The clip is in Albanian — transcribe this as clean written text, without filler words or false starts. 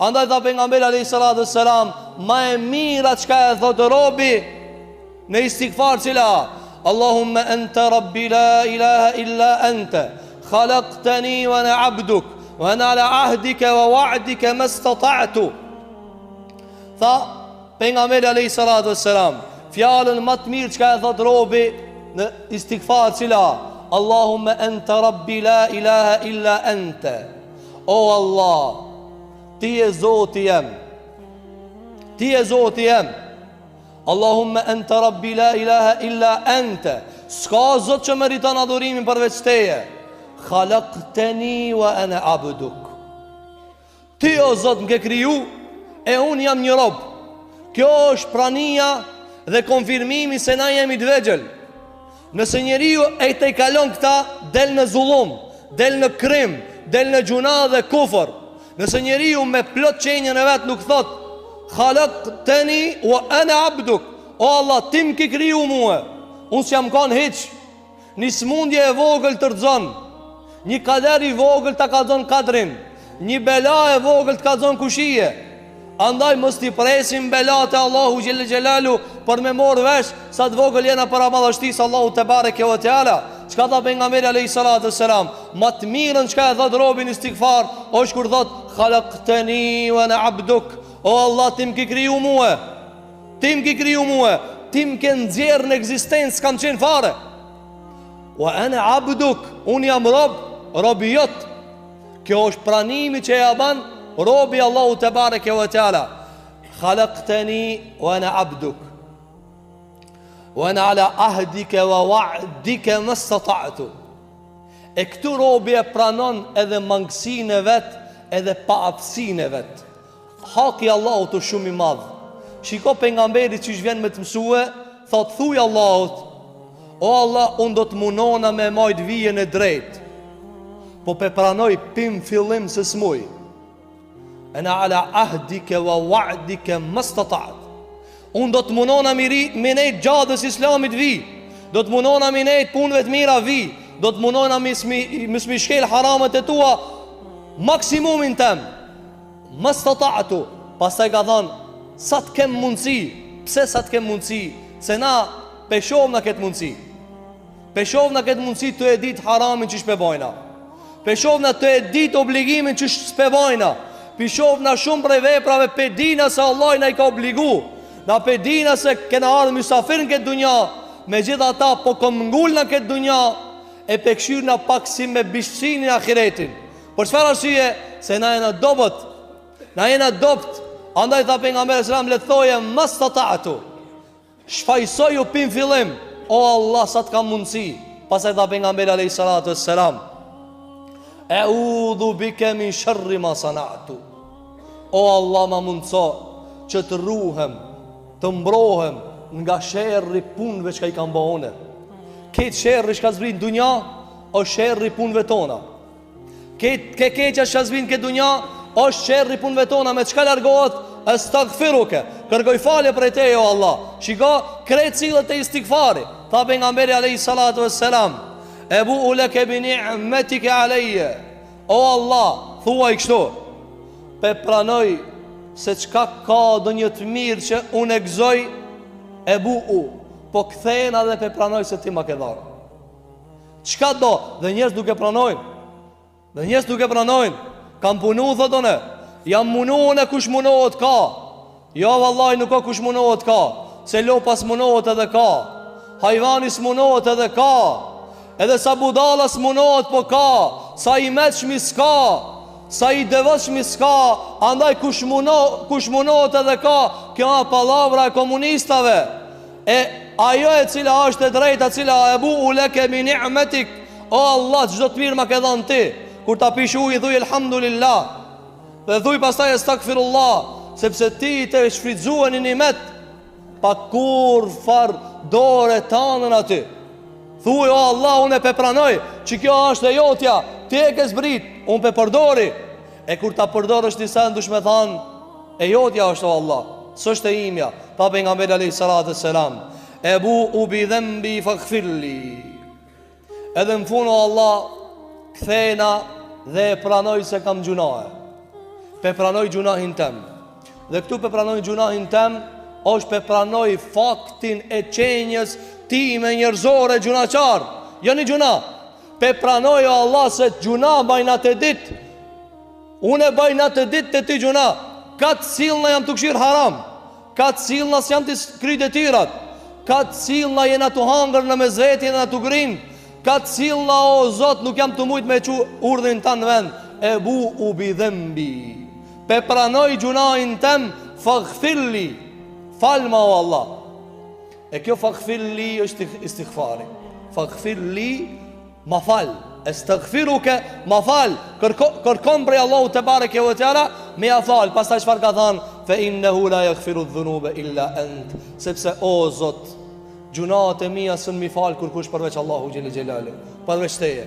Andaj tha pejgamberi alayhi salatu wassalam, ma e mira çka e thotë robi në istighfar cila: Allahumma anta rabbi la ilaha illa anta khalaqtani wa ana abduk wa ana ala ahdika wa wa'dika mastata'tu. Tha pejgamberi alayhi salatu wassalam, fjalën më të mirë çka e thot robi në istighfar cila: Allahumma anta rabbi la ilaha illa anta. O Allah, ti je Zoti jem, ti je Zoti jem. Allahumma anta rabbi la ilaha illa anta. S'ka Zot që meriton adhurimin përveç teje. Khalaqtani wa ana abduk. Ti o Zot më ke kriju e unë jam një rob. Kjo është prania dhe konfirmimi se na jemi të vegjël. Nëse njeriu e te kalon këta, del në zullum, del në krim, del në gjuna dhe kufër. Nëse njeriu me plot qenjën e vet nuk thot Khalaqtani wa ana abduk, o Allah, ti më ke kriju mua, unë s'jam kanë hiq. Një smundje e vogël të rëzon, një kader i vogël të ka zonë kadrin, një bela e vogël të ka zonë kushije. Andaj mos t'i presim belat e Allahu Gjellë Gjellalu për me morë vesh sa të vogël jena para madhështisë Allahu te bareke ve teala. Çka tha pejgamberi alayhi salatu selam, më të mirën çka e thot robin istighfar është kur thot Khalaqtani wa ana abduk. O Allah, ti më ke kriju mua, ti më ke kriju mua, ti më ke nxjerrë në ekzistencë, kam qenë fare. Wa ana abduk, unë jam robi jot. Kjo është pranimi që ja ban robi Allahu te bareke ve teala. Khalaqtani wa ana abduk wa ana ala ahdika wa wa'dika mastata'tu. E këtu robi e pranon edhe mangësinë e vet, edhe paaftësinë e vet. Haki Allahut është shumë i madh. Shiko pejgamberit që vjen me të mësue, thot thuj Allahut: O Allah, unë do të munona me majt vijen e drejt, po pe pranoj pim fillim se smuj. Ana ala ahdike wa wa'dike mastata'at. Unë do të munona me nejt gjadës islamit vi, do të munona me nejt punëve të mira vi, do të munona me smi shkel haramet e tua maksimumin tem. Mastata'tu. Pastaj ka thonë, sa të kem mundësi. Pse sa të kem mundësi? Se na peshov na këtë mundësi. Peshov na këtë mundësi të e dit haramin që shpebojna, peshov na të e dit obligimin që shpebojna, peshov na shumë prej veprave pedina se Allah na i ka obligu, na pedina se kena ardhë mysafir në këtë dunja, me gjitha ta po kom ngull në këtë dunja, e pekshir na pak si me bishtësinin ahiretin. Por çfarë arsye? Se na jena dobët, na jena dopt. Andaj tha pejgamberi selam, le thoje mastata'tu, shfaqsoj u pin fillim, o Allah, sa të kam mundësi. Pastaj tha pejgamberi alayhi salatu wassalam, a'udhu bika min sharri ma sana'tu. O Allah, ma mundso që të ruhem, të mbrohem nga sherri punëve që ka i kam bëhone. Këtë sherri që ka zbrit në dunja o sherri punëve tona. Këtë keqja që ka zbrit në këtë dunja o sherri punëve tona. Me qka largohet? Astaghfiruke, kërkoj falje për e te, o Allah. Shiko, kretë cilët e istighfari. Tha pejgamberi alayhi salatu wassalam, ebu'u leke bi ni'metike alayya. O Allah, thua i kështu, pe pranoj se qka ka do një të mirë që unë e gëzoj, ebu'u, po këthejna dhe pe pranoj se ti ma ke dharë. Qka do? Dhe njerëz duke pranojnë, dhe njerëz duke pranojnë. Kam punu, thotone, jam munuën e kush munohet ka. Jo, vallaj, nuk ka kush munohet ka. Se lopas munohet edhe ka, hajvanis munohet edhe ka, edhe sa budalas munohet po ka, sa i meqmi s'ka, sa i devëshmi s'ka. Andaj kush munohet edhe ka. Kjo a palavra e komunistave. E ajo e cila është e drejta, cila e bu u leke mi ni'metik, o Allah, çdo të mirë ma ke dhanë ti. Kur ta pish ujë, thuj elhamdulillah, dhe thuj pastaj astaghfirullah, sepse ti të shfrytzuar një nimet pa kur far dore tanën aty. Thuj, o Allah, unë e pe pranoj që kjo është e jotja, ti e ke zbrit, unë pe përdori. E kur ta përdor është disa ndush me thanë, e jotja është, o Allah, s'është e imja. Tha pejgamberi alayhi salatu wassalam, ebu u bi dhanbi faghfirli. Edhe në fund, o Allah, kthena dhe e pranoj se kam gjunahe. pe pranoj gjunahin tem. Dhe këtu pe pranoj gjunahin tem është pe pranoj faktin e qenjes ti me njerëzore gjunaqar. Jo një gjuna. Pe pranoj o Allah se gjuna bajna të dit. Unë e bajna të dit të ti gjuna. Ka të silna jam të këshirë haram. Ka të silna si jam të kry të tirat. Ka të silna jena të hangër në mezveti jena të grin. Ka të silna o Zot nuk jam të mujt me që urdhin të në vend. E bu u bidhembi. Pe pranoj gjunahin tem, faghfirli, falma o Allah. E kjo faghfirli është istighfari. Faghfirli, ma fal. Estaghfiruke, ma fal. Kërkom prej Allahu te bareke ve teala, me ja fal. Pastaj çfarë ka thënë? Fa innehu la yaghfiru dhunuba illa ant. Sepse o Zot, gjunat e mia s'm mi fal kur kush përveç Allahu xhelel xhelale. Përveç teje.